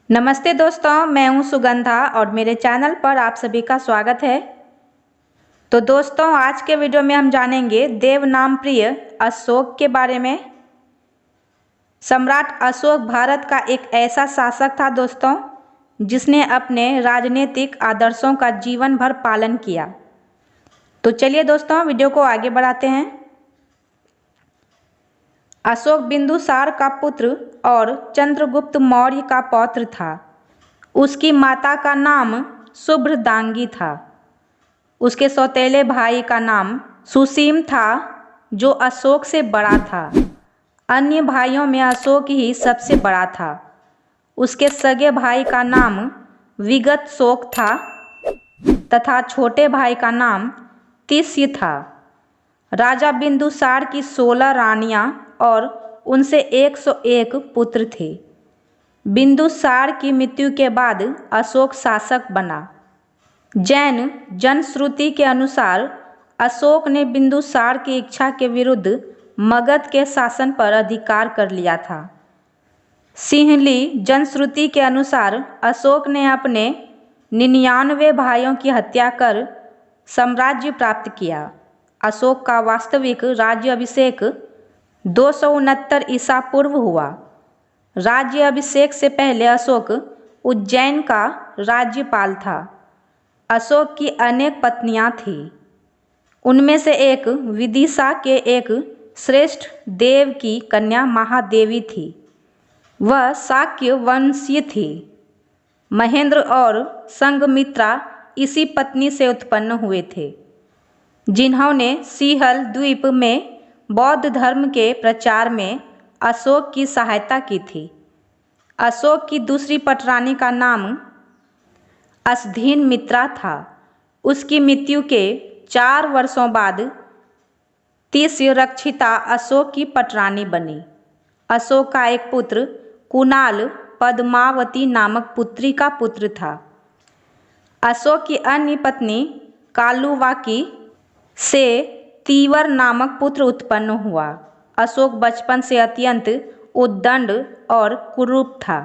नमस्ते दोस्तों, मैं हूं सुगंधा और मेरे चैनल पर आप सभी का स्वागत है। तो दोस्तों, आज के वीडियो में हम जानेंगे देव नाम प्रिय अशोक के बारे में। सम्राट अशोक भारत का एक ऐसा शासक था दोस्तों, जिसने अपने राजनीतिक आदर्शों का जीवन भर पालन किया। तो चलिए दोस्तों, वीडियो को आगे बढ़ाते हैं। अशोक बिंदुसार का पुत्र और चंद्रगुप्त मौर्य का पौत्र था। उसकी माता का नाम शुभ्रदांगी था। उसके सौतेले भाई का नाम सुसीम था, जो अशोक से बड़ा था। अन्य भाइयों में अशोक ही सबसे बड़ा था। उसके सगे भाई का नाम विगत शोक था तथा छोटे भाई का नाम तिष्य था। राजा बिंदुसार की 16 रानियां और उनसे 101 पुत्र थे। बिंदुसार की मृत्यु के बाद अशोक शासक बना। जैन जनश्रुति के अनुसार अशोक ने बिंदुसार की इच्छा के विरुद्ध मगध के शासन पर अधिकार कर लिया था। सिंहली जनश्रुति के अनुसार अशोक ने अपने 99 भाइयों की हत्या कर साम्राज्य प्राप्त किया। अशोक का वास्तविक राज्य अभिषेक 269 ईसा पूर्व हुआ। राज्य अभिषेक से पहले अशोक उज्जैन का राज्यपाल था। अशोक की अनेक पत्नियां थीं। उनमें से एक विदिशा के एक श्रेष्ठ देव की कन्या महादेवी थी। वह शाक्य वंशीय थी। महेंद्र और संघमित्रा इसी पत्नी से उत्पन्न हुए थे, जिन्होंने सिंहल द्वीप में बौद्ध धर्म के प्रचार में अशोक की सहायता की थी। अशोक की दूसरी पटरानी का नाम अशधीनमित्रा था। उसकी मृत्यु के 4 वर्षों बाद तिष्यरक्षिता अशोक की पटरानी बनी। अशोक का एक पुत्र कुणाल पद्मावती नामक पुत्री का पुत्र था। अशोक की अन्य पत्नी कालुवाकी से तीवर नामक पुत्र उत्पन्न हुआ। अशोक बचपन से अत्यंत उद्दंड और कुरूप था।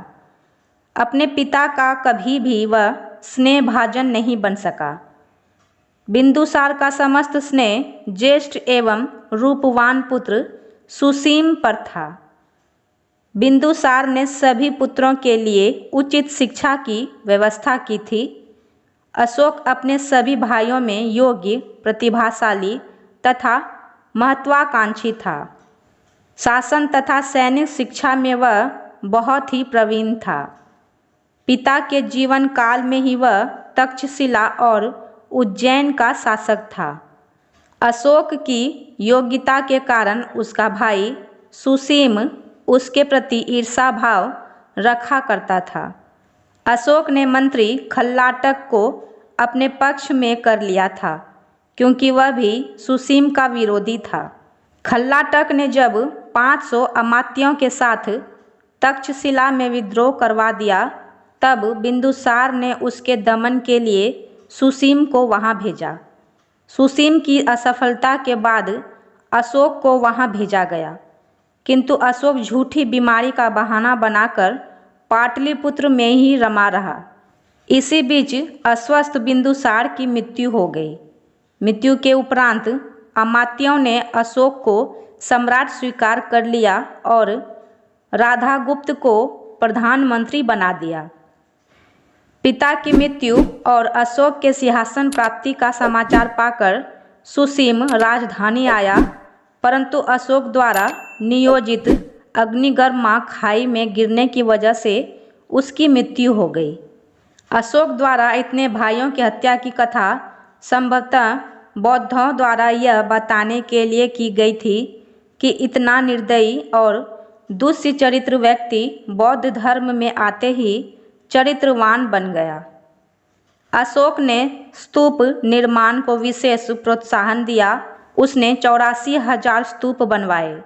अपने पिता का कभी भी वह स्नेहभाजन नहीं बन सका। बिंदुसार का समस्त स्नेह ज्येष्ठ एवं रूपवान पुत्र सुसीम पर था। बिंदुसार ने सभी पुत्रों के लिए उचित शिक्षा की व्यवस्था की थी। अशोक अपने सभी भाइयों में योग्य, प्रतिभाशाली तथा महत्वाकांक्षी था। शासन तथा सैनिक शिक्षा में वह बहुत ही प्रवीण था। पिता के जीवन काल में ही वह तक्षशिला और उज्जैन का शासक था। अशोक की योग्यता के कारण उसका भाई सुसीम उसके प्रति ईर्षा भाव रखा करता था। अशोक ने मंत्री खल्लाटक को अपने पक्ष में कर लिया था, क्योंकि वह भी सुसीम का विरोधी था। खल्लाटक ने जब 500 अमात्यों के साथ तक्षशिला में विद्रोह करवा दिया, तब बिंदुसार ने उसके दमन के लिए सुसीम को वहां भेजा। सुसीम की असफलता के बाद अशोक को वहां भेजा गया, किंतु अशोक झूठी बीमारी का बहाना बनाकर पाटलिपुत्र में ही रमा रहा। इसी बीच अस्वस्थ बिंदुसार की मृत्यु हो गई। मृत्यु के उपरांत अमात्यों ने अशोक को सम्राट स्वीकार कर लिया और राधागुप्त को प्रधानमंत्री बना दिया। पिता की मृत्यु और अशोक के सिंहासन प्राप्ति का समाचार पाकर सुसीम राजधानी आया, परंतु अशोक द्वारा नियोजित अग्निगर्मा खाई में गिरने की वजह से उसकी मृत्यु हो गई। अशोक द्वारा इतने भाइयों की हत्या की कथा संभवतः बौद्धों द्वारा यह बताने के लिए की गई थी कि इतना निर्दयी और दुष्ट चरित्र व्यक्ति बौद्ध धर्म में आते ही चरित्रवान बन गया। अशोक ने स्तूप निर्माण को विशेष प्रोत्साहन दिया। उसने 84,000 स्तूप बनवाए।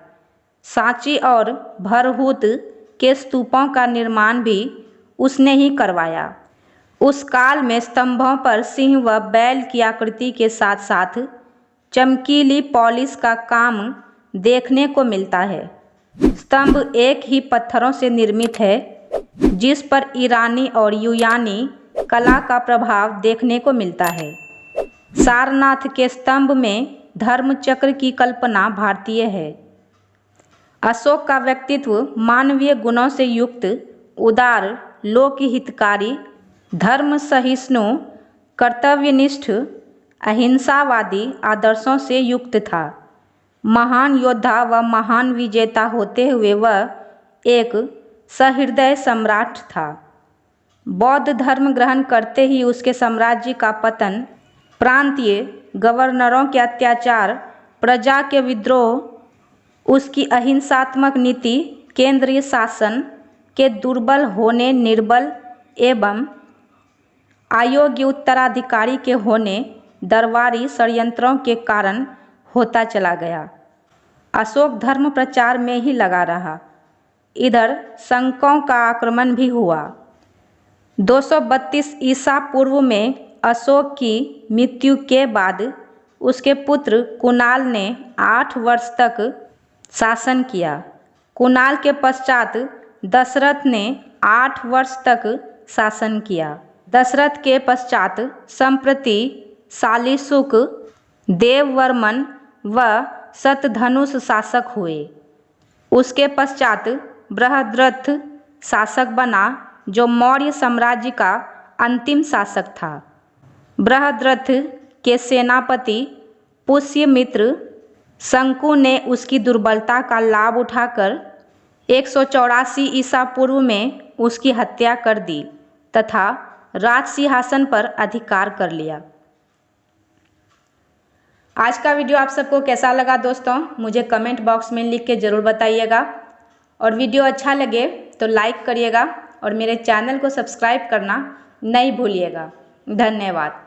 सांची और भरहुत के स्तूपों का निर्माण भी उसने ही करवाया। उस काल में स्तंभों पर सिंह व बैल की आकृति के साथ साथ चमकीली पॉलिश का काम देखने को मिलता है। स्तंभ एक ही पत्थरों से निर्मित है। जिस पर ईरानी और यूनानी कला का प्रभाव देखने को मिलता है। सारनाथ के स्तंभ में धर्म चक्र की कल्पना भारतीय है। अशोक का व्यक्तित्व मानवीय गुणों से युक्त, उदार, लोकहितकारी, धर्म सहिष्णु, कर्तव्यनिष्ठ, अहिंसावादी आदर्शों से युक्त था। महान योद्धा व महान विजेता होते हुए वह एक सहृदय सम्राट था। बौद्ध धर्म ग्रहण करते ही उसके साम्राज्य का पतन, प्रांतीय गवर्नरों के अत्याचार, प्रजा के विद्रोह, उसकी अहिंसात्मक नीति, केंद्रीय शासन के दुर्बल होने, निर्बल एवं अयोग्य उत्तराधिकारी के होने, दरबारी षड्यंत्रों के कारण होता चला गया। अशोक धर्म प्रचार में ही लगा रहा। इधर शकों का आक्रमण भी हुआ। 232 ईसा पूर्व में अशोक की मृत्यु के बाद उसके पुत्र कुणाल ने 8 वर्ष तक शासन किया। कुणाल के पश्चात दशरथ ने 8 वर्ष तक शासन किया। दशरथ के पश्चात संप्रति शालीशुक, देववर्मन व शतधनुष शासक हुए। उसके पश्चात बृहद्रथ शासक बना, जो मौर्य साम्राज्य का अंतिम शासक था। बृहद्रथ के सेनापति पुष्यमित्र शंकु ने उसकी दुर्बलता का लाभ उठाकर 184 ईसा पूर्व में उसकी हत्या कर दी तथा राज सिंहासन पर अधिकार कर लिया। आज का वीडियो आप सबको कैसा लगा दोस्तों, मुझे कमेंट बॉक्स में लिख के ज़रूर बताइएगा। और वीडियो अच्छा लगे तो लाइक करिएगा और मेरे चैनल को सब्सक्राइब करना नहीं भूलिएगा। धन्यवाद।